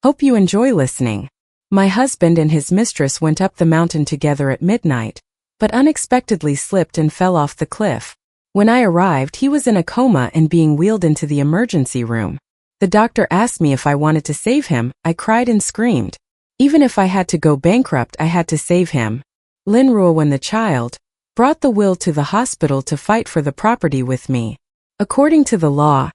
Hope you enjoy listening. My husband and his mistress went up the mountain together at midnight, but unexpectedly slipped and fell off the cliff. When I arrived, he was in a coma and being wheeled into the emergency room. The doctor asked me if I wanted to save him. I cried and screamed. Even if I had to go bankrupt, I had to save him. Lin Ruowen, the child, brought the will to the hospital to fight for the property with me. According to the law,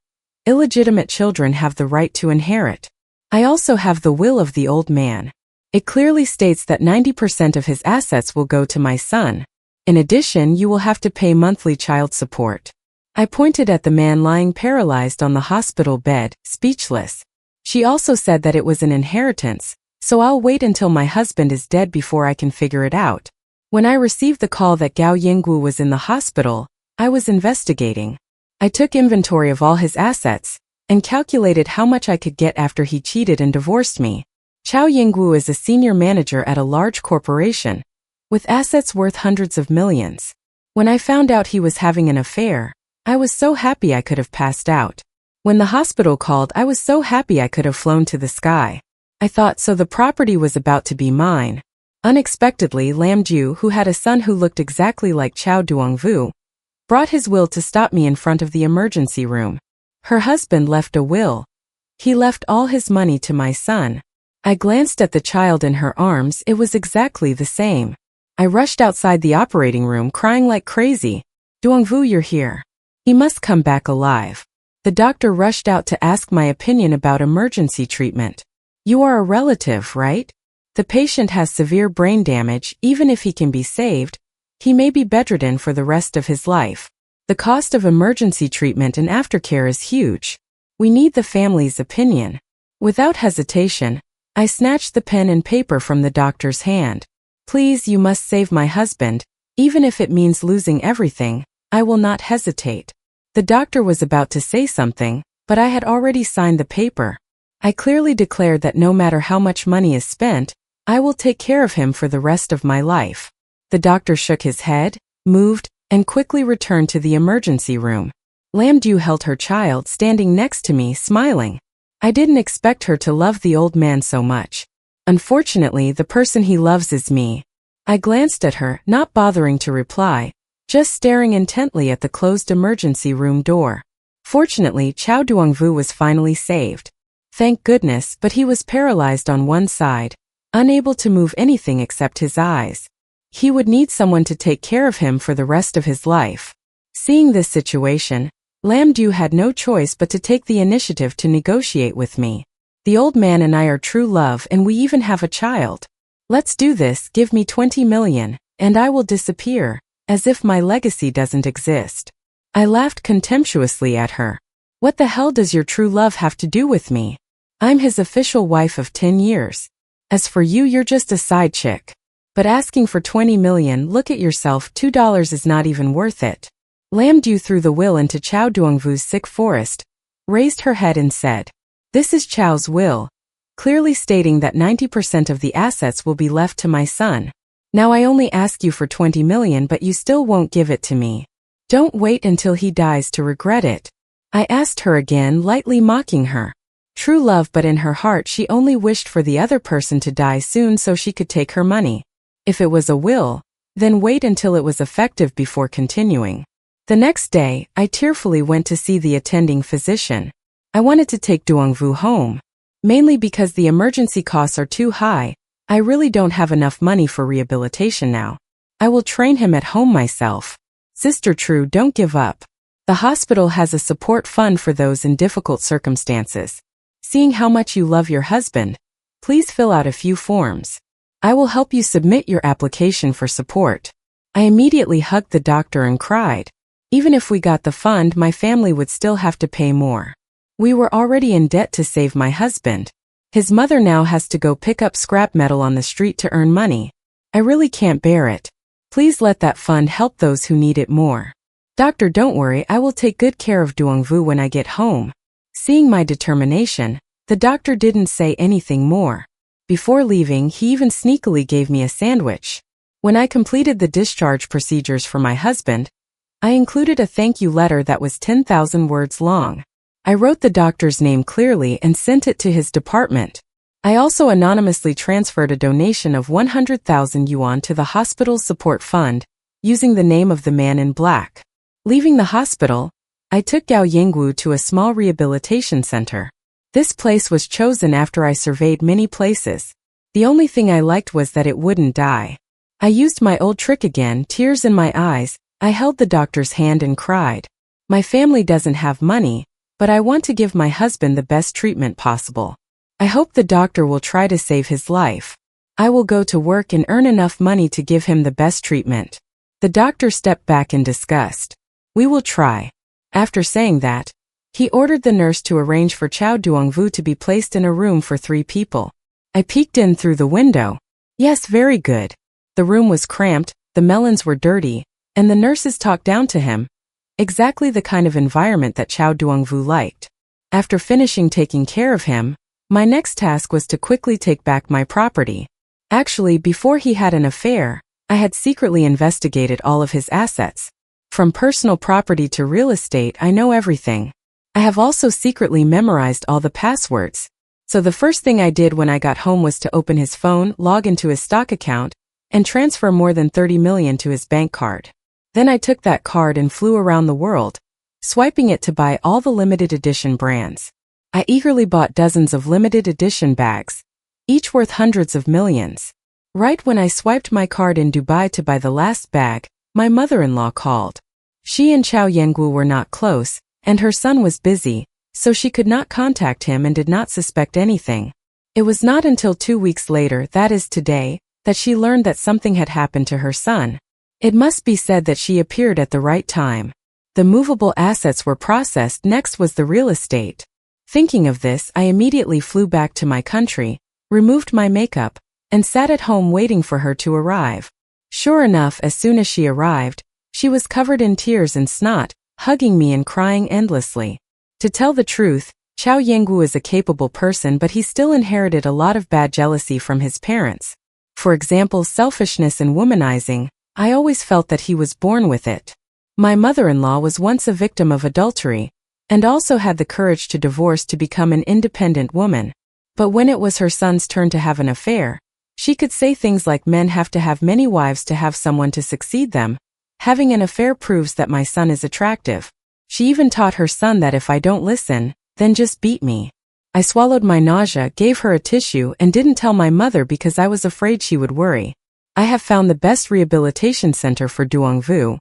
illegitimate children have the right to inherit. I also have the will of the old man. It clearly states that 90% of his assets will go to my son. In addition, you will have to pay monthly child support. I pointed at the man lying paralyzed on the hospital bed, speechless. She also said that it was an inheritance, so I'll wait until my husband is dead before I can figure it out. When I received the call that Gao Yinggu was in the hospital, I was investigating. I took inventory of all his assets and calculated how much I could get after he cheated and divorced me. Chao Yinggu is a senior manager at a large corporation, with assets worth hundreds of millions. When I found out he was having an affair, I was so happy I could have passed out. When the hospital called, I was so happy I could have flown to the sky. I thought, so the property was about to be mine. Unexpectedly, Lam Ju, who had a son who looked exactly like Chao Duongvu, brought his will to stop me in front of the emergency room. Her husband left a will. He left all his money to my son. I glanced at the child in her arms. It was exactly the same. I rushed outside the operating room crying like crazy. Duongvu, you're here. He must come back alive. The doctor rushed out to ask my opinion about emergency treatment. You are a relative, right? The patient has severe brain damage. Even if he can be saved, he may be bedridden for the rest of his life. The cost of emergency treatment and aftercare is huge. We need the family's opinion. Without hesitation, I snatched the pen and paper from the doctor's hand. Please, you must save my husband. Even if it means losing everything, I will not hesitate. The doctor was about to say something, but I had already signed the paper. I clearly declared that no matter how much money is spent, I will take care of him for the rest of my life. The doctor shook his head, moved, and quickly returned to the emergency room. Lam Du held her child standing next to me, smiling. I didn't expect her to love the old man so much. Unfortunately, the person he loves is me. I glanced at her, not bothering to reply, just staring intently at the closed emergency room door. Fortunately, Chao Duongvu was finally saved. Thank goodness, but he was paralyzed on one side, unable to move anything except his eyes. He would need someone to take care of him for the rest of his life. Seeing this situation, Lam Du had no choice but to take the initiative to negotiate with me. The old man and I are true love, and we even have a child. Let's do this. Give me 20 million, and I will disappear, as if my legacy doesn't exist. I laughed contemptuously at her. What the hell does your true love have to do with me? I'm his official wife of 10 years. As for you, you're just a side chick. But asking for 20 million, look at yourself, $2 is not even worth it. Lam Du threw the will into Chao Duongvu's sick forest, raised her head and said, "This is Chao's will," clearly stating that 90% of the assets will be left to my son. Now I only ask you for 20 million, but you still won't give it to me. Don't wait until he dies to regret it. I asked her again, lightly mocking her. True love, but in her heart she only wished for the other person to die soon so she could take her money. If it was a will, then wait until it was effective before continuing. The next day, I tearfully went to see the attending physician. I wanted to take Duongvu home, mainly because the emergency costs are too high. I really don't have enough money for rehabilitation now. I will train him at home myself. Sister True, don't give up. The hospital has a support fund for those in difficult circumstances. Seeing how much you love your husband, please fill out a few forms. I will help you submit your application for support. I immediately hugged the doctor and cried. Even if we got the fund, my family would still have to pay more. We were already in debt to save my husband. His mother now has to go pick up scrap metal on the street to earn money. I really can't bear it. Please let that fund help those who need it more. Doctor, don't worry, I will take good care of Duongvu when I get home. Seeing my determination, the doctor didn't say anything more. Before leaving, he even sneakily gave me a sandwich. When I completed the discharge procedures for my husband, I included a thank you letter that was 10,000 words long. I wrote the doctor's name clearly and sent it to his department. I also anonymously transferred a donation of 100,000 yuan to the hospital's support fund, using the name of the man in black. Leaving the hospital, I took Gao Yingwu to a small rehabilitation center. This place was chosen after I surveyed many places. The only thing I liked was that it wouldn't die. I used my old trick again, tears in my eyes. I held the doctor's hand and cried. My family doesn't have money, but I want to give my husband the best treatment possible. I hope the doctor will try to save his life. I will go to work and earn enough money to give him the best treatment. The doctor stepped back in disgust. We will try. After saying that, he ordered the nurse to arrange for Chao Duongvu to be placed in a room for 3 people. I peeked in through the window. Yes, very good. The room was cramped, the melons were dirty, and the nurses talked down to him. Exactly the kind of environment that Chao Duongvu liked. After finishing taking care of him, my next task was to quickly take back my property. Actually, before he had an affair, I had secretly investigated all of his assets. From personal property to real estate, I know everything. I have also secretly memorized all the passwords. So the first thing I did when I got home was to open his phone, log into his stock account, and transfer more than 30 million to his bank card. Then I took that card and flew around the world, swiping it to buy all the limited edition brands. I eagerly bought dozens of limited edition bags, each worth hundreds of millions. Right when I swiped my card in Dubai to buy the last bag, my mother-in-law called. She and Chao Yingwu were not close, and her son was busy, so she could not contact him and did not suspect anything. It was not until 2 weeks later, that is today, that she learned that something had happened to her son. It must be said that she appeared at the right time. The movable assets were processed, next was the real estate. Thinking of this, I immediately flew back to my country, removed my makeup, and sat at home waiting for her to arrive. Sure enough, as soon as she arrived, she was covered in tears and snot, hugging me and crying endlessly. To tell the truth, Chao Yingwu is a capable person, but he still inherited a lot of bad jealousy from his parents. For example, selfishness and womanizing. I always felt that he was born with it. My mother-in-law was once a victim of adultery, and also had the courage to divorce to become an independent woman. But when it was her son's turn to have an affair, she could say things like men have to have many wives to have someone to succeed them. Having an affair proves that my son is attractive. She even taught her son that if I don't listen, then just beat me. I swallowed my nausea, gave her a tissue, and didn't tell my mother because I was afraid she would worry. I have found the best rehabilitation center for Duongvu.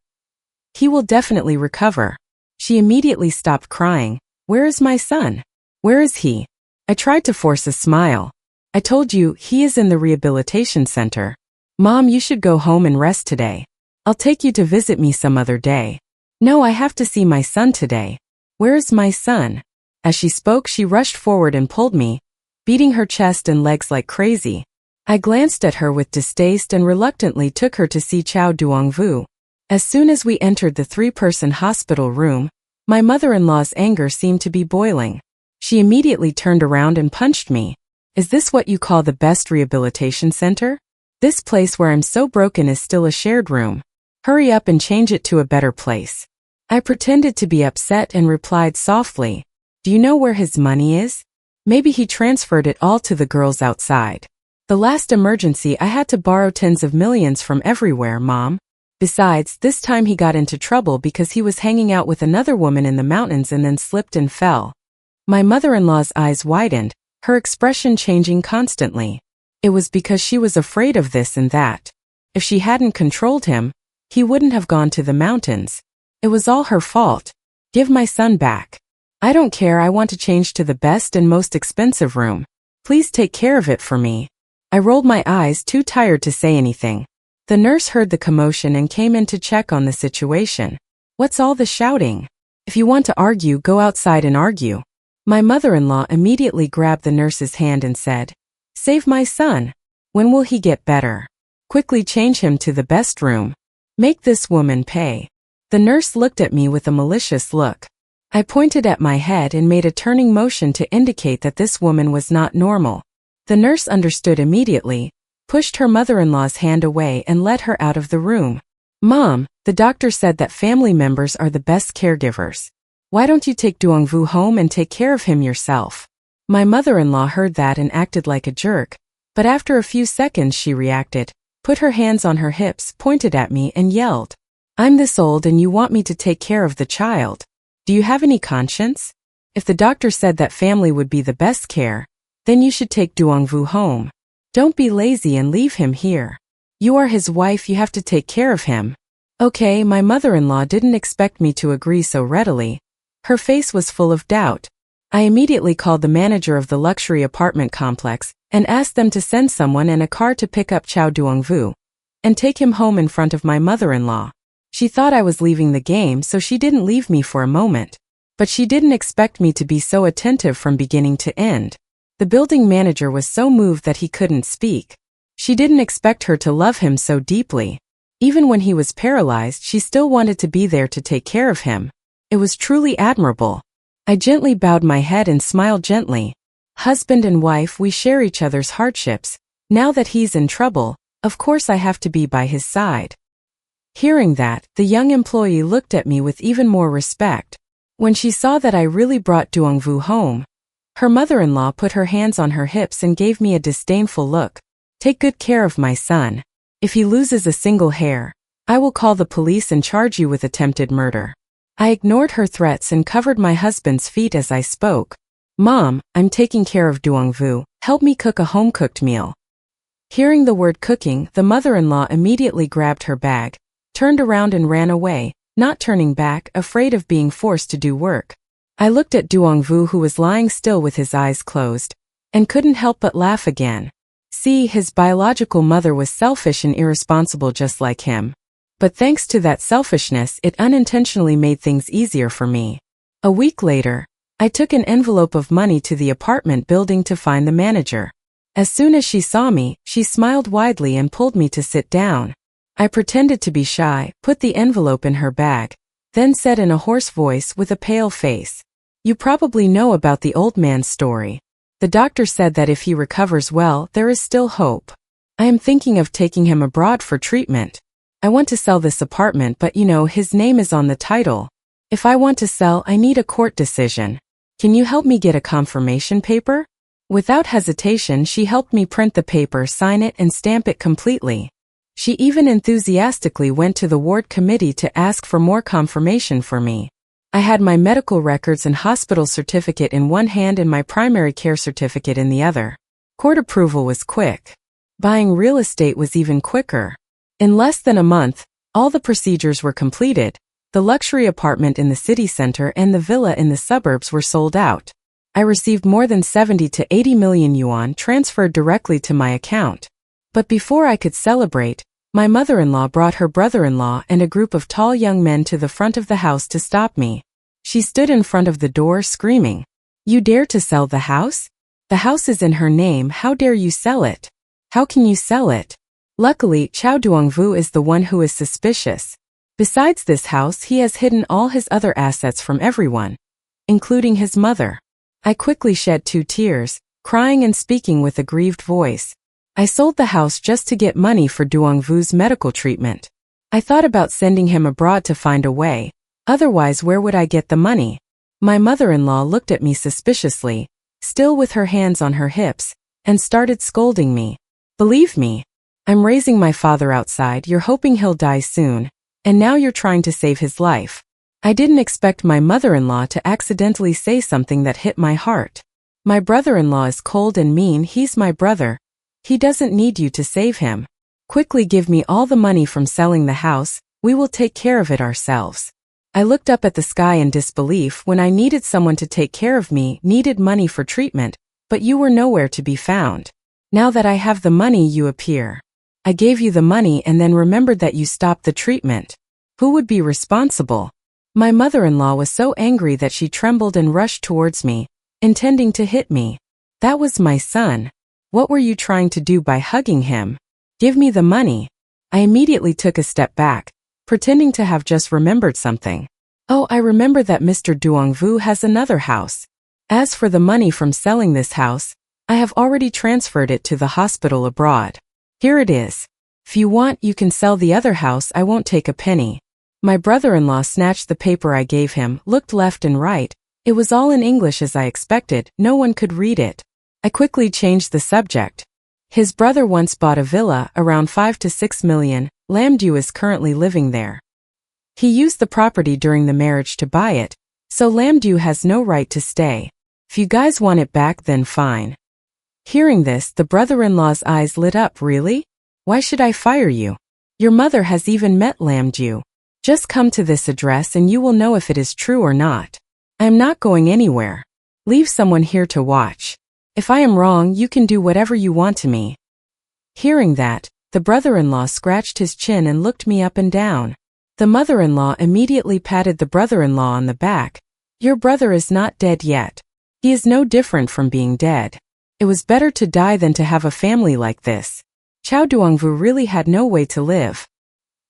He will definitely recover. She immediately stopped crying. Where is my son? Where is he? I tried to force a smile. I told you, he is in the rehabilitation center. Mom, you should go home and rest today. I'll take you to visit me some other day. No, I have to see my son today. Where is my son? As she spoke, she rushed forward and pulled me, beating her chest and legs like crazy. I glanced at her with distaste and reluctantly took her to see Chao Duongvu. As soon as we entered the 3-person hospital room, my mother-in-law's anger seemed to be boiling. She immediately turned around and punched me. Is this what you call the best rehabilitation center? This place where I'm so broken is still a shared room. Hurry up and change it to a better place. I pretended to be upset and replied softly, do you know where his money is? Maybe he transferred it all to the girls outside. The last emergency I had to borrow tens of millions from everywhere, Mom. Besides, this time he got into trouble because he was hanging out with another woman in the mountains and then slipped and fell. My mother-in-law's eyes widened, her expression changing constantly. It was because she was afraid of this and that. If she hadn't controlled him, he wouldn't have gone to the mountains. It was all her fault. Give my son back. I don't care, I want to change to the best and most expensive room. Please take care of it for me. I rolled my eyes, too tired to say anything. The nurse heard the commotion and came in to check on the situation. What's all the shouting? If you want to argue, go outside and argue. My mother-in-law immediately grabbed the nurse's hand and said, Save my son. When will he get better? Quickly change him to the best room. Make this woman pay. The nurse looked at me with a malicious look. I pointed at my head and made a turning motion to indicate that this woman was not normal. The nurse understood immediately, pushed her mother-in-law's hand away and led her out of the room. Mom, the doctor said that family members are the best caregivers. Why don't you take Duongvu home and take care of him yourself? My mother-in-law heard that and acted like a jerk, but after a few seconds she reacted, put her hands on her hips, pointed at me and yelled, "I'm this old and you want me to take care of the child? Do you have any conscience? If the doctor said that family would be the best care, then you should take Duongvu home. Don't be lazy and leave him here. You are his wife, you have to take care of him." Okay, my mother-in-law didn't expect me to agree so readily. Her face was full of doubt. I immediately called the manager of the luxury apartment complex and asked them to send someone and a car to pick up Chao Duongvu and take him home in front of my mother-in-law. She thought I was leaving the game, so she didn't leave me for a moment. But she didn't expect me to be so attentive from beginning to end. The building manager was so moved that he couldn't speak. She didn't expect her to love him so deeply. Even when he was paralyzed, she still wanted to be there to take care of him. It was truly admirable. I gently bowed my head and smiled gently. Husband and wife, we share each other's hardships. Now that he's in trouble, of course I have to be by his side. Hearing that, the young employee looked at me with even more respect. When she saw that I really brought Duongvu home, her mother-in-law put her hands on her hips and gave me a disdainful look. Take good care of my son. If he loses a single hair, I will call the police and charge you with attempted murder. I ignored her threats and covered my husband's feet as I spoke. Mom, I'm taking care of Duongvu. Help me cook a home-cooked meal. Hearing the word cooking, the mother-in-law immediately grabbed her bag, turned around and ran away, not turning back, afraid of being forced to do work. I looked at Duongvu, who was lying still with his eyes closed, and couldn't help but laugh again. See, his biological mother was selfish and irresponsible just like him. But thanks to that selfishness, it unintentionally made things easier for me. A week later, I took an envelope of money to the apartment building to find the manager. As soon as she saw me, she smiled widely and pulled me to sit down. I pretended to be shy, put the envelope in her bag, then said in a hoarse voice with a pale face, "You probably know about the old man's story. The doctor said that if he recovers well, there is still hope. I am thinking of taking him abroad for treatment. I want to sell this apartment, but his name is on the title. If I want to sell, I need a court decision. Can you help me get a confirmation paper?" Without hesitation, she helped me print the paper, sign it, and stamp it completely. She even enthusiastically went to the ward committee to ask for more confirmation for me. I had my medical records and hospital certificate in one hand and my primary care certificate in the other. Court approval was quick. Buying real estate was even quicker. In less than a month, all the procedures were completed. The luxury apartment in the city center and the villa in the suburbs were sold out. I received more than 70 to 80 million yuan transferred directly to my account. But before I could celebrate, my mother-in-law brought her brother-in-law and a group of tall young men to the front of the house to stop me. She stood in front of the door screaming, "You dare to sell the house? The house is in her name, how dare you sell it? How can you sell it?" Luckily, Chao Duongvu is the one who is suspicious. Besides this house, he has hidden all his other assets from everyone, including his mother. I quickly shed 2 tears, crying and speaking with a grieved voice. I sold the house just to get money for Duongvu's medical treatment. I thought about sending him abroad to find a way, otherwise where would I get the money? My mother-in-law looked at me suspiciously, still with her hands on her hips, and started scolding me. "Believe me, I'm raising my father outside, you're hoping he'll die soon, and now you're trying to save his life." I didn't expect my mother-in-law to accidentally say something that hit my heart. My brother-in-law is cold and mean, he's my brother. He doesn't need you to save him. Quickly give me all the money from selling the house, we will take care of it ourselves. I looked up at the sky in disbelief. When I needed someone to take care of me, needed money for treatment, but you were nowhere to be found. Now that I have the money, you appear. I gave you the money and then remembered that you stopped the treatment. Who would be responsible? My mother-in-law was so angry that she trembled and rushed towards me, intending to hit me. That was my son. What were you trying to do by hugging him? Give me the money. I immediately took a step back, pretending to have just remembered something. Oh, I remember that Mr. Duongvu has another house. As for the money from selling this house, I have already transferred it to the hospital abroad. Here it is. If you want, you can sell the other house, I won't take a penny. My brother-in-law snatched the paper I gave him, looked left and right, It was all in English as I expected, no one could read it. I quickly changed the subject. His brother once bought a villa, around 5 to 6 million, Lamdew is currently living there. He used the property during the marriage to buy it, so Lamdew has no right to stay. If you guys want it back then fine. Hearing this, the brother-in-law's eyes lit up. Really? Why should I fire you? Your mother has even met Lamdew. Just come to this address and you will know if it is true or not. I am not going anywhere. Leave someone here to watch. If I am wrong, you can do whatever you want to me. Hearing that, the brother-in-law scratched his chin and looked me up and down. The mother-in-law immediately patted the brother-in-law on the back. Your brother is not dead yet. He is no different from being dead. It was better to die than to have a family like this. Chao Duongvu really had no way to live.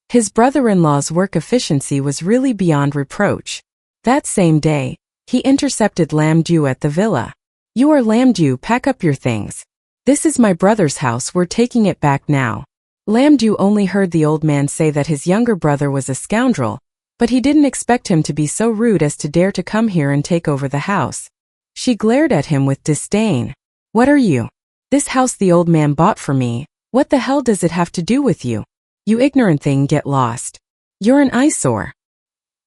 His brother-in-law's work efficiency was really beyond reproach. That same day, he intercepted Lamdew at the villa. You are Lamdew, pack up your things. This is my brother's house, we're taking it back now. Lamdew only heard the old man say that his younger brother was a scoundrel, but he didn't expect him to be so rude as to dare to come here and take over the house. She glared at him with disdain. What are you? This house the old man bought for me. What the hell does it have to do with you? You ignorant thing, get lost. You're an eyesore.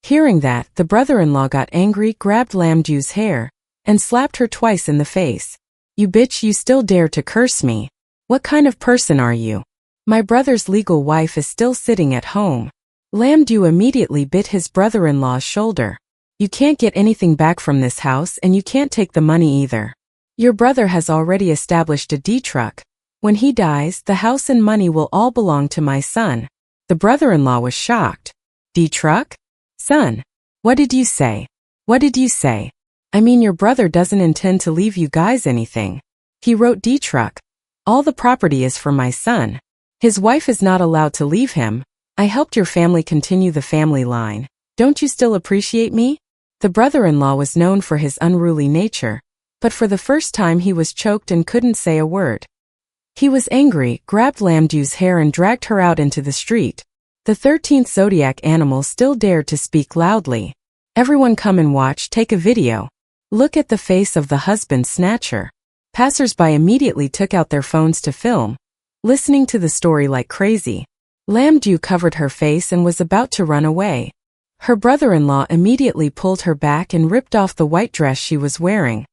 Hearing that, the brother-in-law got angry, grabbed Lamdew's hair, and slapped her twice in the face. You bitch, you still dare to curse me. What kind of person are you? My brother's legal wife is still sitting at home. Lamdew immediately bit his brother-in-law's shoulder. You can't get anything back from this house and you can't take the money either. Your brother has already established a D-truck. When he dies, the house and money will all belong to my son. The brother-in-law was shocked. D-truck? Son, what did you say? What did you say? I mean, your brother doesn't intend to leave you guys anything. He wrote D-truck. All the property is for my son. His wife is not allowed to leave him. I helped your family continue the family line. Don't you still appreciate me? The brother-in-law was known for his unruly nature, but for the first time he was choked and couldn't say a word. He was angry, grabbed Lamdew's hair and dragged her out into the street. The 13th zodiac animal still dared to speak loudly. Everyone come and watch, take a video. Look at the face of the husband snatcher. Passers-by immediately took out their phones to film, listening to the story like crazy. Lamdew covered her face and was about to run away. Her brother-in-law immediately pulled her back and ripped off the white dress she was wearing.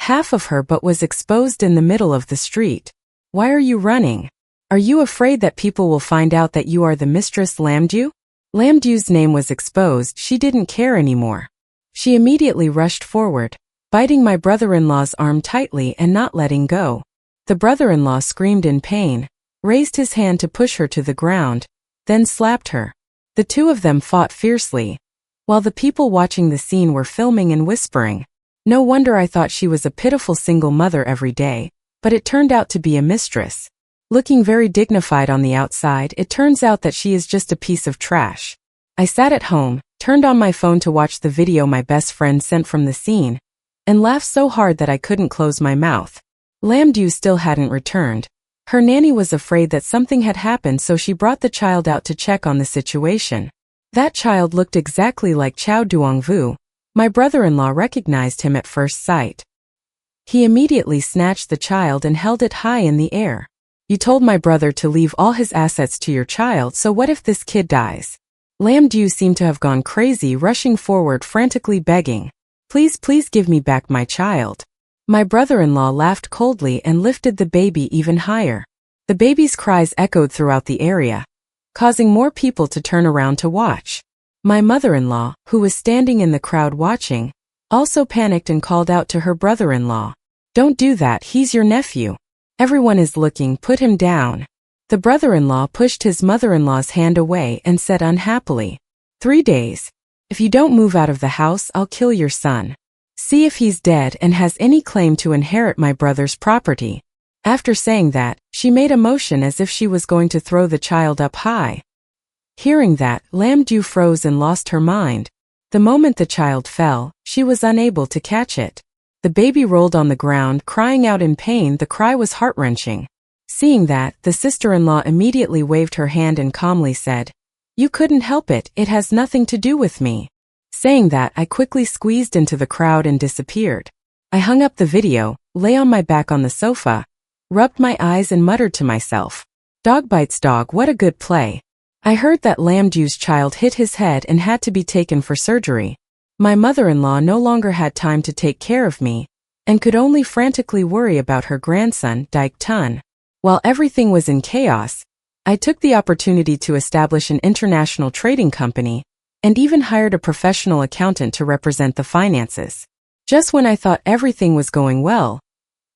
Half of her butt was exposed in the middle of the street. Why are you running? Are you afraid that people will find out that you are the mistress Lamdew? Lamdew's name was exposed, she didn't care anymore. She immediately rushed forward, biting my brother-in-law's arm tightly and not letting go. The brother-in-law screamed in pain, raised his hand to push her to the ground, then slapped her. The two of them fought fiercely, while the people watching the scene were filming and whispering. No wonder I thought she was a pitiful single mother every day, but it turned out to be a mistress. Looking very dignified on the outside, it turns out that she is just a piece of trash. I sat at home, turned on my phone to watch the video my best friend sent from the scene, and laughed so hard that I couldn't close my mouth. Lamdew still hadn't returned. Her nanny was afraid that something had happened, so she brought the child out to check on the situation. That child looked exactly like Chao Duongvu. My brother-in-law recognized him at first sight. He immediately snatched the child and held it high in the air. You told my brother to leave all his assets to your child, so what if this kid dies? Lamdew seemed to have gone crazy, rushing forward frantically begging, please, please give me back my child. My brother-in-law laughed coldly and lifted the baby even higher. The baby's cries echoed throughout the area, causing more people to turn around to watch. My mother-in-law, who was standing in the crowd watching, also panicked and called out to her brother-in-law, don't do that, he's your nephew. Everyone is looking, put him down. The brother-in-law pushed his mother-in-law's hand away and said unhappily, 3 days. If you don't move out of the house, I'll kill your son. See if he's dead and has any claim to inherit my brother's property. After saying that, she made a motion as if she was going to throw the child up high. Hearing that, Lamdew froze and lost her mind. The moment the child fell, she was unable to catch it. The baby rolled on the ground, crying out in pain. The cry was heart-wrenching. Seeing that, the sister-in-law immediately waved her hand and calmly said, you couldn't help it, it has nothing to do with me. Saying that, I quickly squeezed into the crowd and disappeared. I hung up the video, lay on my back on the sofa, rubbed my eyes and muttered to myself, "Dog bites dog, what a good play." I heard that Lamdu's child hit his head and had to be taken for surgery. My mother-in-law no longer had time to take care of me, and could only frantically worry about her grandson, Daik Tun. While everything was in chaos, I took the opportunity to establish an international trading company, and even hired a professional accountant to represent the finances. Just when I thought everything was going well,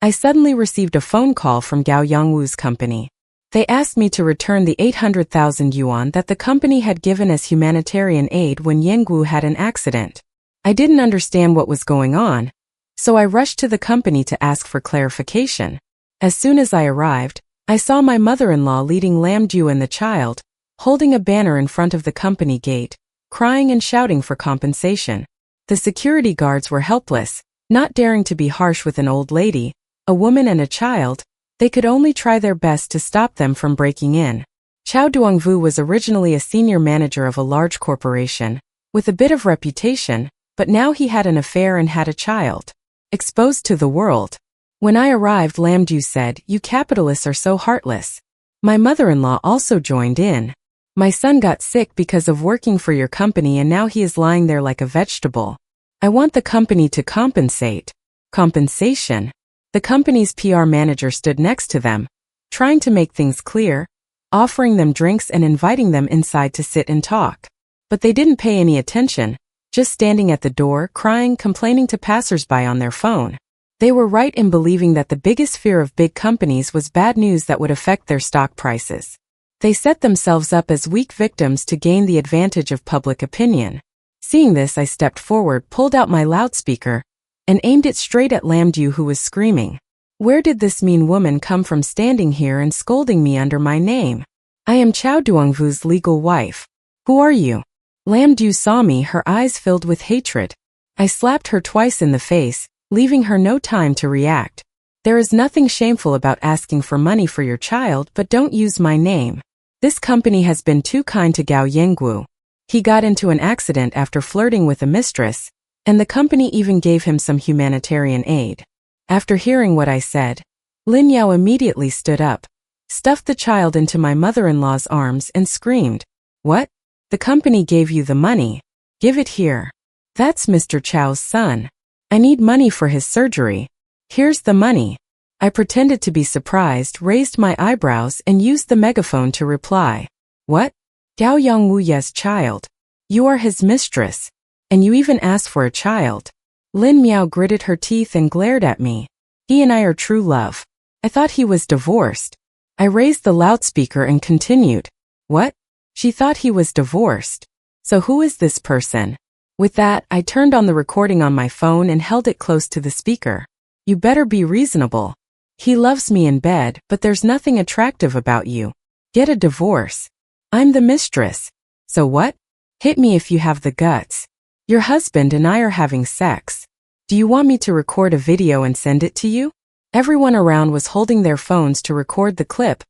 I suddenly received a phone call from Gao Yongwu's company. They asked me to return the 800,000 yuan that the company had given as humanitarian aid when Yengwu had an accident. I didn't understand what was going on, so I rushed to the company to ask for clarification. As soon as I arrived, I saw my mother-in-law leading Lamdu and the child, holding a banner in front of the company gate, crying and shouting for compensation. The security guards were helpless, not daring to be harsh with an old lady, a woman and a child. They could only try their best to stop them from breaking in. Chao Duongvu was originally a senior manager of a large corporation, with a bit of reputation, but now he had an affair and had a child. Exposed to the world. When I arrived, Lamdu said, "You capitalists are so heartless." My mother-in-law also joined in. "My son got sick because of working for your company and now he is lying there like a vegetable. I want the company to compensate." Compensation? The company's PR manager stood next to them, trying to make things clear, offering them drinks and inviting them inside to sit and talk. But they didn't pay any attention, just standing at the door, crying, complaining to passersby on their phone. They were right in believing that the biggest fear of big companies was bad news that would affect their stock prices. They set themselves up as weak victims to gain the advantage of public opinion. Seeing this, I stepped forward, pulled out my loudspeaker, and aimed it straight at Lamdu, who was screaming. Where did this mean woman come from standing here and scolding me under my name? I am Chao Duongvu's legal wife. Who are you? Lamdu saw me, her eyes filled with hatred. I slapped her twice in the face, leaving her no time to react. There is nothing shameful about asking for money for your child, but don't use my name. This company has been too kind to Gao Yengwu. He got into an accident after flirting with a mistress, and the company even gave him some humanitarian aid. After hearing what I said, Lin Yao immediately stood up, stuffed the child into my mother-in-law's arms and screamed, "What? The company gave you the money? Give it here. That's Mr. Chao's son. I need money for his surgery. Here's the money." I pretended to be surprised, raised my eyebrows and used the megaphone to reply. "What? Gao Yongwu's child? You are his mistress. And you even asked for a child?" Lin Miao gritted her teeth and glared at me. "He and I are true love. I thought he was divorced." I raised the loudspeaker and continued. "What? She thought he was divorced. So who is this person?" With that, I turned on the recording on my phone and held it close to the speaker. "You better be reasonable. He loves me in bed, but there's nothing attractive about you. Get a divorce. I'm the mistress. So what? Hit me if you have the guts. Your husband and I are having sex. Do you want me to record a video and send it to you?" Everyone around was holding their phones to record the clip,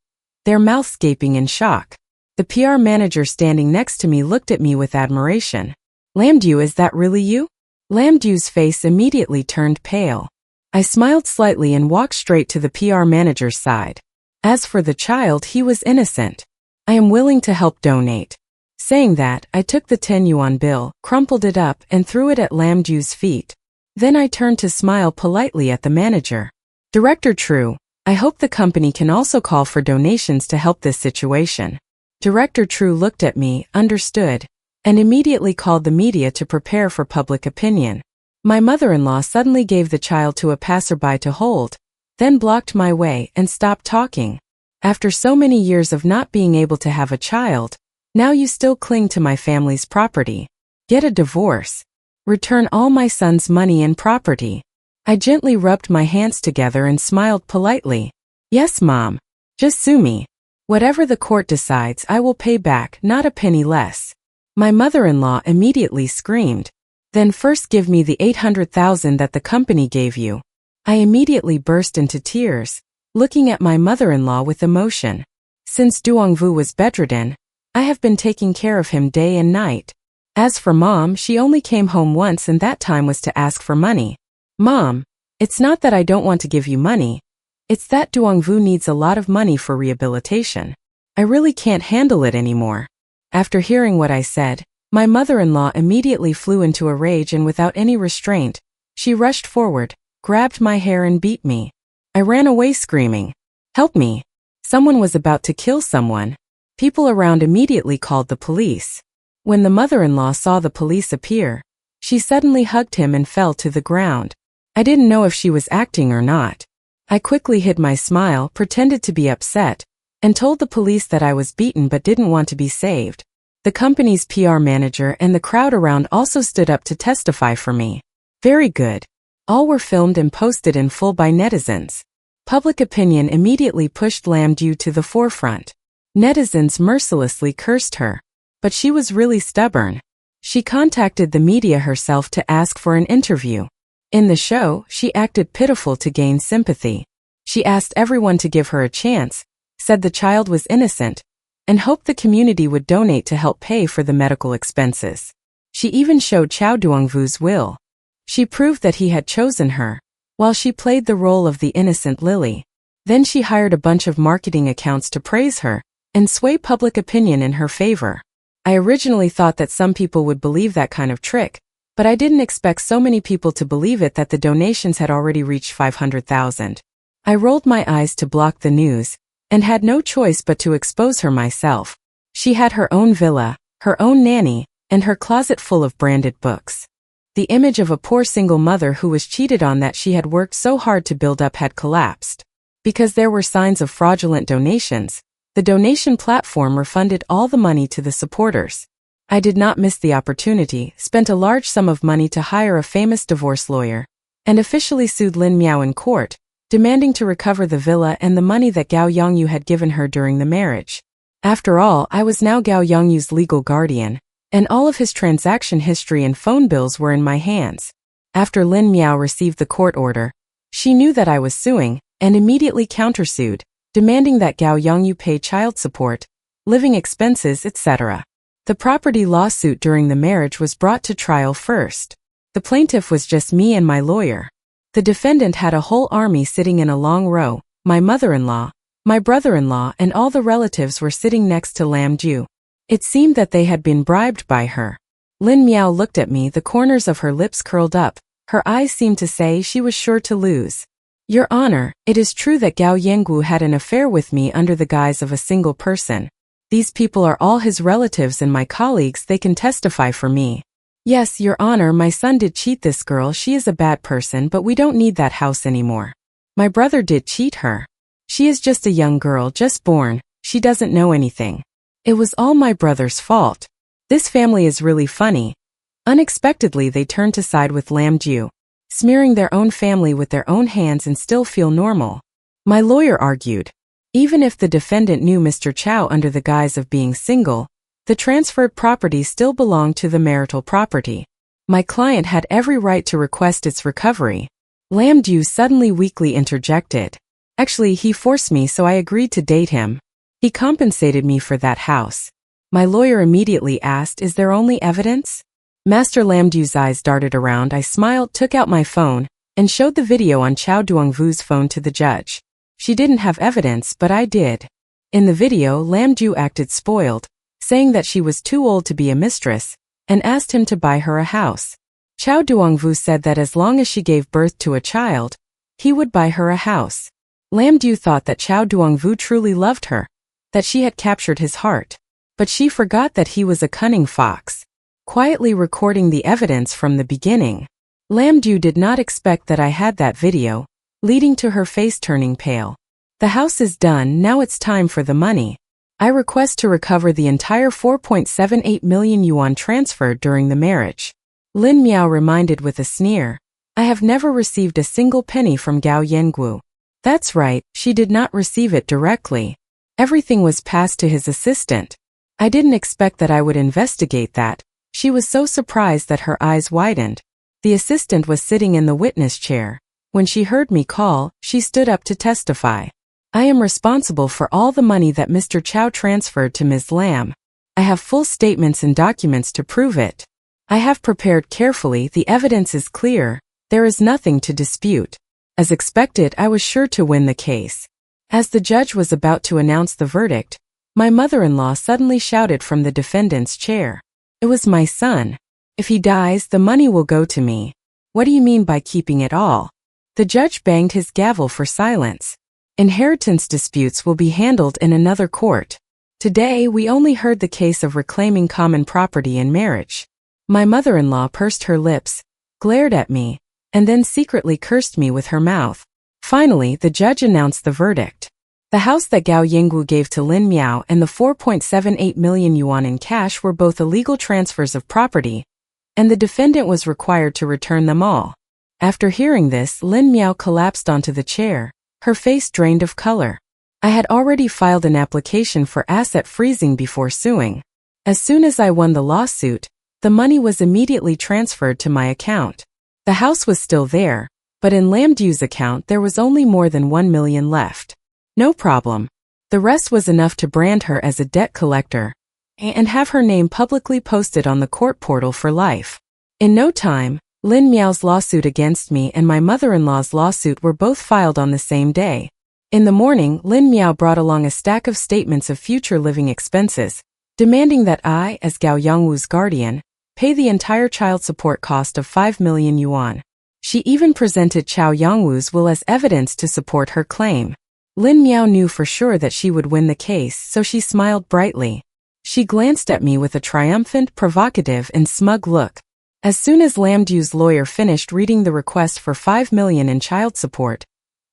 their mouths gaping in shock. The PR manager standing next to me looked at me with admiration. "Lamdu, is that really you?" Lamdu's face immediately turned pale. I smiled slightly and walked straight to the PR manager's side. As for the child, he was innocent. I am willing to help donate. Saying that, I took the 10 yuan bill, crumpled it up, and threw it at Lamdu's feet. Then I turned to smile politely at the manager. "Director True, I hope the company can also call for donations to help this situation." Director True looked at me, understood, and immediately called the media to prepare for public opinion. My mother-in-law suddenly gave the child to a passerby to hold, then blocked my way and stopped talking. "After so many years of not being able to have a child, now you still cling to my family's property. Get a divorce. Return all my son's money and property." I gently rubbed my hands together and smiled politely. "Yes, Mom. Just sue me. Whatever the court decides, I will pay back, not a penny less." My mother-in-law immediately screamed. "Then first give me the 800,000 that the company gave you." I immediately burst into tears, looking at my mother-in-law with emotion. Since Duongvu was bedridden, I have been taking care of him day and night. As for Mom, she only came home once and that time was to ask for money. Mom, it's not that I don't want to give you money. It's that Duongvu needs a lot of money for rehabilitation. I really can't handle it anymore. After hearing what I said, my mother-in-law immediately flew into a rage and without any restraint, she rushed forward, grabbed my hair and beat me. I ran away screaming, "Help me! Someone was about to kill someone." People around immediately called the police. When the mother-in-law saw the police appear, she suddenly hugged him and fell to the ground. I didn't know if she was acting or not. I quickly hid my smile, pretended to be upset, and told the police that I was beaten but didn't want to be saved. The company's PR manager and the crowd around also stood up to testify for me. Very good. All were filmed and posted in full by netizens. Public opinion immediately pushed Lam Du to the forefront. Netizens mercilessly cursed her. But she was really stubborn. She contacted the media herself to ask for an interview. In the show, she acted pitiful to gain sympathy. She asked everyone to give her a chance, said the child was innocent, and hoped the community would donate to help pay for the medical expenses. She even showed Chao Duongvu's will. She proved that he had chosen her, while she played the role of the innocent Lily. Then she hired a bunch of marketing accounts to praise her and sway public opinion in her favor. I originally thought that some people would believe that kind of trick, but I didn't expect so many people to believe it that the donations had already reached 500,000. I rolled my eyes to block the news, and had no choice but to expose her myself. She had her own villa, her own nanny, and her closet full of branded books. The image of a poor single mother who was cheated on that she had worked so hard to build up had collapsed. Because there were signs of fraudulent donations, the donation platform refunded all the money to the supporters. I did not miss the opportunity, spent a large sum of money to hire a famous divorce lawyer, and officially sued Lin Miao in court, demanding to recover the villa and the money that Gao Yongyu had given her during the marriage. After all, I was now Gao Yongyu's legal guardian, and all of his transaction history and phone bills were in my hands. After Lin Miao received the court order, she knew that I was suing, and immediately countersued, demanding that Gao Yongyu pay child support, living expenses, etc. The property lawsuit during the marriage was brought to trial first. The plaintiff was just me and my lawyer. The defendant had a whole army sitting in a long row. My mother-in-law, my brother-in-law, and all the relatives were sitting next to Lam Du. It seemed that they had been bribed by her. Lin Miao looked at me, the corners of her lips curled up. Her eyes seemed to say she was sure to lose. Your Honor, it is true that Gao Yengwu had an affair with me under the guise of a single person. These people are all his relatives and my colleagues, they can testify for me. Yes, Your Honor, my son did cheat this girl, she is a bad person, but we don't need that house anymore. My brother did cheat her. She is just a young girl, just born, she doesn't know anything. It was all my brother's fault. This family is really funny. Unexpectedly they turned to side with Lam Du, smearing their own family with their own hands and still feel normal. My lawyer argued. Even if the defendant knew Mr. Chao under the guise of being single, the transferred property still belonged to the marital property. My client had every right to request its recovery. Lam Du suddenly weakly interjected. Actually, he forced me, so I agreed to date him. He compensated me for that house. My lawyer immediately asked, is there only evidence? Master Lam Du's eyes darted around. I smiled, took out my phone, and showed the video on Chao Duongvu's phone to the judge. She didn't have evidence, but I did. In the video, Lam Du acted spoiled, saying that she was too old to be a mistress, and asked him to buy her a house. Chao Duongvu said that as long as she gave birth to a child, he would buy her a house. Lam Du thought that Chao Duongvu truly loved her, that she had captured his heart. But she forgot that he was a cunning fox, quietly recording the evidence from the beginning. Lam Du did not expect that I had that video, leading to her face turning pale. The house is done, now it's time for the money. I request to recover the entire 4.78 million yuan transferred during the marriage. Lin Miao reminded with a sneer. I have never received a single penny from Gao Yengwu. That's right, she did not receive it directly. Everything was passed to his assistant. I didn't expect that I would investigate that. She was so surprised that her eyes widened. The assistant was sitting in the witness chair. When she heard me call, she stood up to testify. I am responsible for all the money that Mr. Chao transferred to Ms. Lam. I have full statements and documents to prove it. I have prepared carefully, the evidence is clear, there is nothing to dispute. As expected, I was sure to win the case. As the judge was about to announce the verdict, my mother-in-law suddenly shouted from the defendant's chair. It was my son. If he dies, the money will go to me. What do you mean by keeping it all? The judge banged his gavel for silence. Inheritance disputes will be handled in another court. Today, we only heard the case of reclaiming common property in marriage. My mother-in-law pursed her lips, glared at me, and then secretly cursed me with her mouth. Finally, the judge announced the verdict. The house that Gao Yinggu gave to Lin Miao and the 4.78 million yuan in cash were both illegal transfers of property, and the defendant was required to return them all. After hearing this, Lin Miao collapsed onto the chair, her face drained of color. I had already filed an application for asset freezing before suing. As soon as I won the lawsuit, the money was immediately transferred to my account. The house was still there, but in Lam Du's account there was only more than 1 million left. No problem. The rest was enough to brand her as a debt collector and have her name publicly posted on the court portal for life. In no time, Lin Miao's lawsuit against me and my mother-in-law's lawsuit were both filed on the same day. In the morning, Lin Miao brought along a stack of statements of future living expenses, demanding that I, as Gao Yangwu's guardian, pay the entire child support cost of 5 million yuan. She even presented Chao Yangwu's will as evidence to support her claim. Lin Miao knew for sure that she would win the case, so she smiled brightly. She glanced at me with a triumphant, provocative, and smug look. As soon as Lam Du's lawyer finished reading the request for 5 million in child support,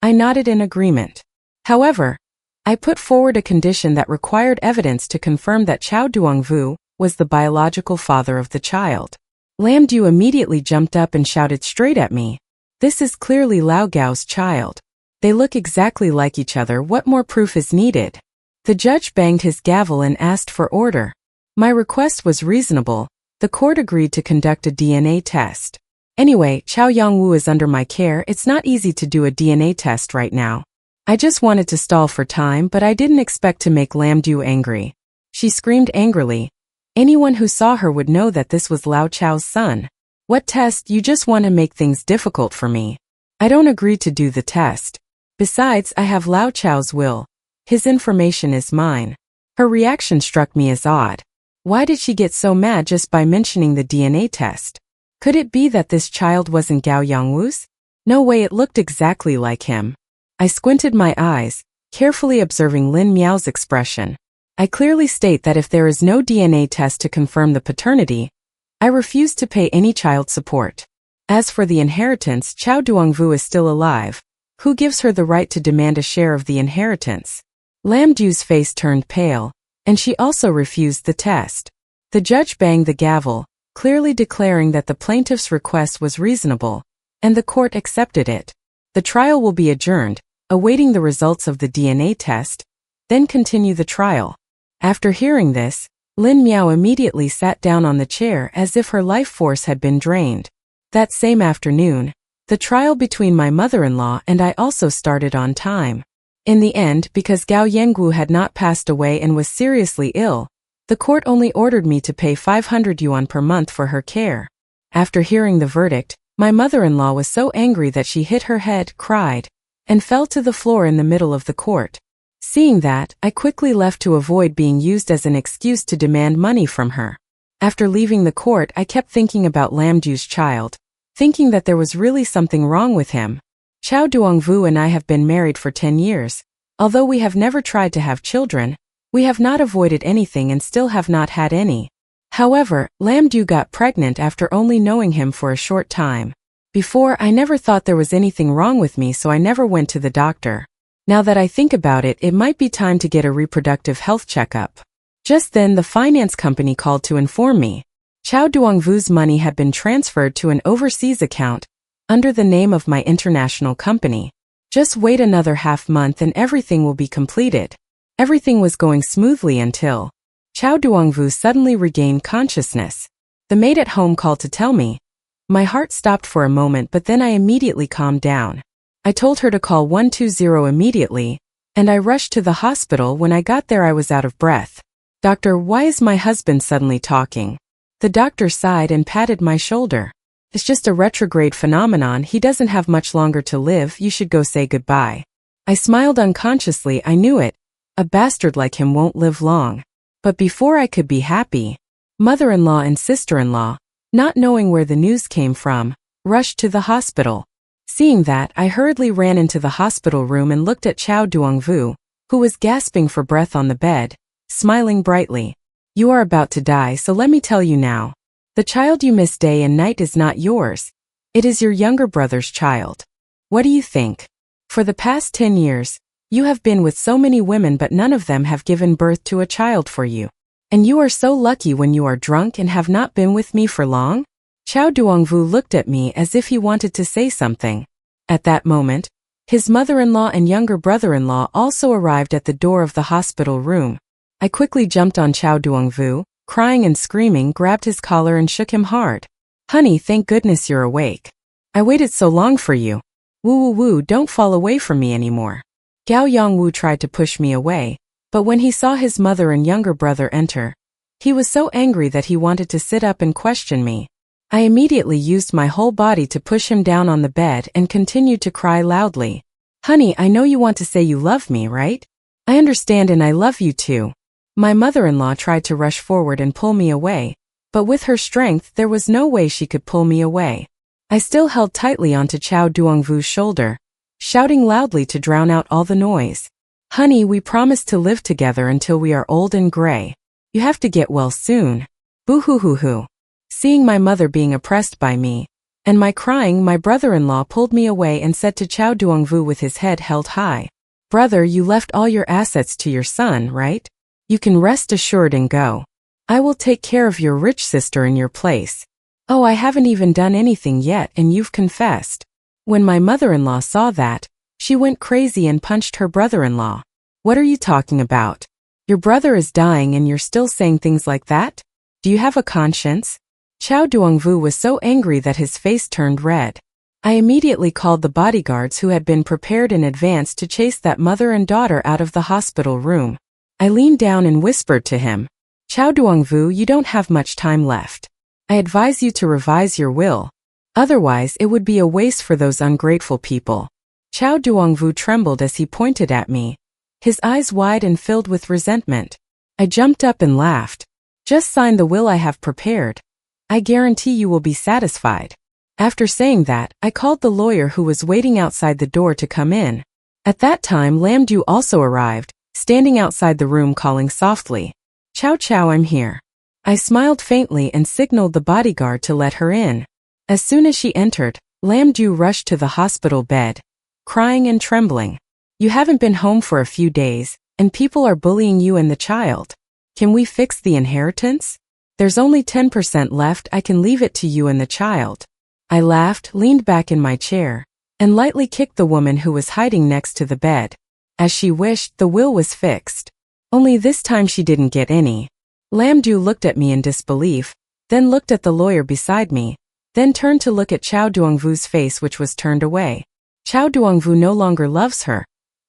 I nodded in agreement. However, I put forward a condition that required evidence to confirm that Chao Duangvu was the biological father of the child. Lam Du immediately jumped up and shouted straight at me. This is clearly Lao Gao's child. They look exactly like each other. What more proof is needed? The judge banged his gavel and asked for order. My request was reasonable. The court agreed to conduct a DNA test. Anyway, Chao Yangwu is under my care. It's not easy to do a DNA test right now. I just wanted to stall for time, but I didn't expect to make Lam Du angry. She screamed angrily. Anyone who saw her would know that this was Lao Chao's son. What test? You just want to make things difficult for me. I don't agree to do the test. Besides, I have Lao Chao's will. His information is mine. Her reaction struck me as odd. Why did she get so mad just by mentioning the DNA test? Could it be that this child wasn't Gao Yangwu's? No way, it looked exactly like him. I squinted my eyes, carefully observing Lin Miao's expression. I clearly state that if there is no DNA test to confirm the paternity, I refuse to pay any child support. As for the inheritance, Chao Duangvu is still alive. Who gives her the right to demand a share of the inheritance? Lam Du's face turned pale, and she also refused the test. The judge banged the gavel, clearly declaring that the plaintiff's request was reasonable, and the court accepted it. The trial will be adjourned, awaiting the results of the DNA test, then continue the trial. After hearing this, Lin Miao immediately sat down on the chair as if her life force had been drained. That same afternoon, the trial between my mother-in-law and I also started on time. In the end, because Gao Yangwu had not passed away and was seriously ill, the court only ordered me to pay 500 yuan per month for her care. After hearing the verdict, my mother-in-law was so angry that she hit her head, cried, and fell to the floor in the middle of the court. Seeing that, I quickly left to avoid being used as an excuse to demand money from her. After leaving the court, I kept thinking about Lam Du's child, thinking that there was really something wrong with him. Chao Duangvu and I have been married for 10 years. Although we have never tried to have children, we have not avoided anything and still have not had any. However, Lam Du got pregnant after only knowing him for a short time. Before, I never thought there was anything wrong with me, so I never went to the doctor. Now that I think about it, it might be time to get a reproductive health checkup. Just then, the finance company called to inform me. Chao Duangvu's money had been transferred to an overseas account, under the name of my international company. Just wait another half month and everything will be completed. Everything was going smoothly until Chao Duangvu suddenly regained consciousness. The maid at home called to tell me. My heart stopped for a moment, but then I immediately calmed down. I told her to call 120 immediately, and I rushed to the hospital. When I got there, I was out of breath. Doctor, why is my husband suddenly talking? The doctor sighed and patted my shoulder. It's just a retrograde phenomenon, he doesn't have much longer to live, you should go say goodbye. I smiled unconsciously, I knew it. A bastard like him won't live long. But before I could be happy, mother-in-law and sister-in-law, not knowing where the news came from, rushed to the hospital. Seeing that, I hurriedly ran into the hospital room and looked at Chao Duongvu, who was gasping for breath on the bed, smiling brightly. You are about to die, so let me tell you now. The child you miss day and night is not yours. It is your younger brother's child. What do you think? For the past 10 years, you have been with so many women but none of them have given birth to a child for you. And you are so lucky when you are drunk and have not been with me for long? Chao Duongvu looked at me as if he wanted to say something. At that moment, his mother-in-law and younger brother-in-law also arrived at the door of the hospital room. I quickly jumped on Chao Duongvu, crying and screaming, grabbed his collar and shook him hard. Honey, thank goodness you're awake. I waited so long for you. Woo woo woo, don't fall away from me anymore. Gao Yongwu tried to push me away, but when he saw his mother and younger brother enter, he was so angry that he wanted to sit up and question me. I immediately used my whole body to push him down on the bed and continued to cry loudly. Honey, I know you want to say you love me, right? I understand and I love you too. My mother-in-law tried to rush forward and pull me away, but with her strength there was no way she could pull me away. I still held tightly onto Chao Duongvu's shoulder, shouting loudly to drown out all the noise. Honey, we promised to live together until we are old and gray. You have to get well soon. Boo-hoo-hoo-hoo. Seeing my mother being oppressed by me, and my crying, my brother-in-law pulled me away and said to Chao Duongvu with his head held high, Brother, you left all your assets to your son, right? You can rest assured and go. I will take care of your rich sister in your place. Oh, I haven't even done anything yet and you've confessed. When my mother-in-law saw that, she went crazy and punched her brother-in-law. What are you talking about? Your brother is dying and you're still saying things like that? Do you have a conscience? Chao Duongvu was so angry that his face turned red. I immediately called the bodyguards who had been prepared in advance to chase that mother and daughter out of the hospital room. I leaned down and whispered to him, Chao Duongvu, you don't have much time left. I advise you to revise your will. Otherwise it would be a waste for those ungrateful people. Chao Duongvu trembled as he pointed at me, his eyes wide and filled with resentment. I jumped up and laughed. Just sign the will I have prepared. I guarantee you will be satisfied. After saying that, I called the lawyer who was waiting outside the door to come in. At that time Lam Du also arrived, standing outside the room calling softly, Chow Chow, I'm here. I smiled faintly and signaled the bodyguard to let her in. As soon as she entered, Lam Du rushed to the hospital bed, crying and trembling. You haven't been home for a few days, and people are bullying you and the child. Can we fix the inheritance? There's only 10% left, I can leave it to you and the child. I laughed, leaned back in my chair, and lightly kicked the woman who was hiding next to the bed. As she wished, the will was fixed. Only this time she didn't get any. Lam Du looked at me in disbelief, then looked at the lawyer beside me, then turned to look at Chao Duongvu's face which was turned away. Chao Duongvu no longer loves her.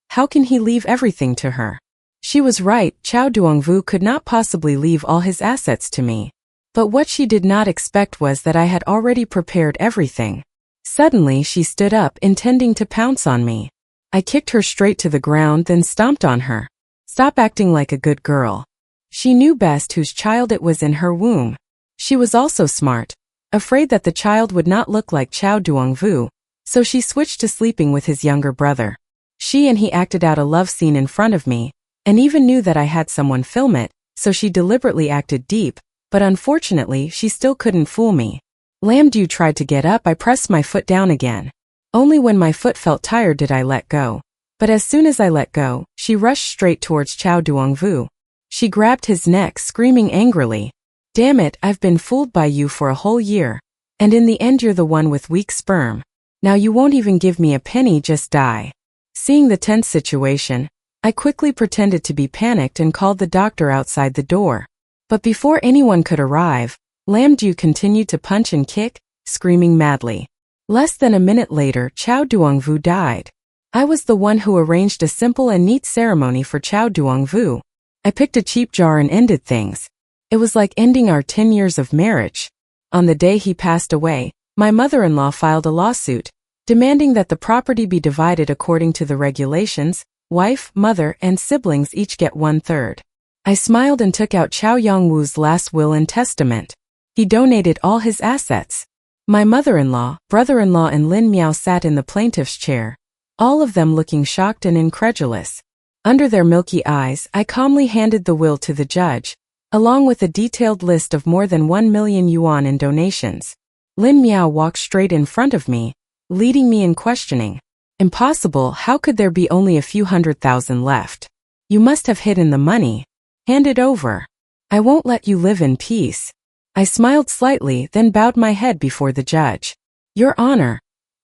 How can he leave everything to her? She was right, Chao Duongvu could not possibly leave all his assets to me. But what she did not expect was that I had already prepared everything. Suddenly she stood up, intending to pounce on me. I kicked her straight to the ground, then stomped on her. Stop acting like a good girl. She knew best whose child it was in her womb. She was also smart, afraid that the child would not look like Chao Duongvu, so she switched to sleeping with his younger brother. She and he acted out a love scene in front of me, and even knew that I had someone film it, so she deliberately acted deep, but unfortunately she still couldn't fool me. Lam Du tried to get up, I pressed my foot down again. Only when my foot felt tired did I let go. But as soon as I let go, she rushed straight towards Chao Duongvu. She grabbed his neck, screaming angrily, Damn it, I've been fooled by you for a whole year. And in the end you're the one with weak sperm. Now you won't even give me a penny, just die. Seeing the tense situation, I quickly pretended to be panicked and called the doctor outside the door. But before anyone could arrive, Lam Du continued to punch and kick, screaming madly. Less than a minute later, Chao Duongvu died. I was the one who arranged a simple and neat ceremony for Chao Duongvu. I picked a cheap jar and ended things. It was like ending our 10 years of marriage. On the day he passed away, my mother-in-law filed a lawsuit, demanding that the property be divided according to the regulations. Wife, mother, and siblings each get 1/3. I smiled and took out Chow Yong-woo's last will and testament. He donated all his assets. My mother-in-law, brother-in-law and Lin Miao sat in the plaintiff's chair, all of them looking shocked and incredulous. Under their milky eyes, I calmly handed the will to the judge, along with a detailed list of more than 1 million yuan in donations. Lin Miao walked straight in front of me, leading me in questioning. Impossible, how could there be only a few 100,000 left? You must have hidden the money. Hand it over. I won't let you live in peace. I smiled slightly, then bowed my head before the judge. Your Honor,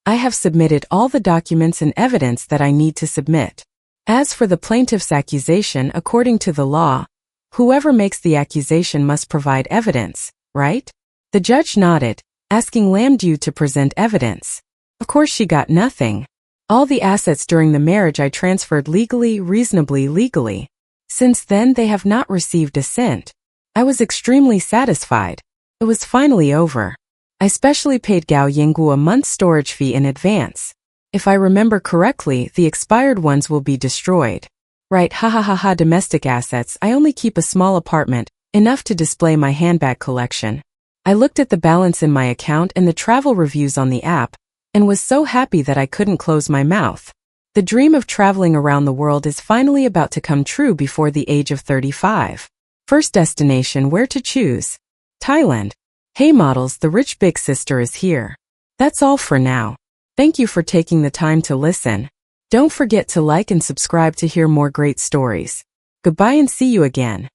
I have submitted all the documents and evidence that I need to submit. As for the plaintiff's accusation, according to the law, whoever makes the accusation must provide evidence, right? The judge nodded, asking Lam Du to present evidence. Of course she got nothing. All the assets during the marriage I transferred legally, reasonably legally. Since then they have not received a cent. I was extremely satisfied. It was finally over. I specially paid Gao Yinggu a month's storage fee in advance. If I remember correctly, the expired ones will be destroyed. Right, ha, domestic assets. I only keep a small apartment, enough to display my handbag collection. I looked at the balance in my account and the travel reviews on the app, and was so happy that I couldn't close my mouth. The dream of traveling around the world is finally about to come true before the age of 35. First destination, where to choose? Thailand. Hey models, the rich big sister is here. That's all for now. Thank you for taking the time to listen. Don't forget to like and subscribe to hear more great stories. Goodbye and see you again.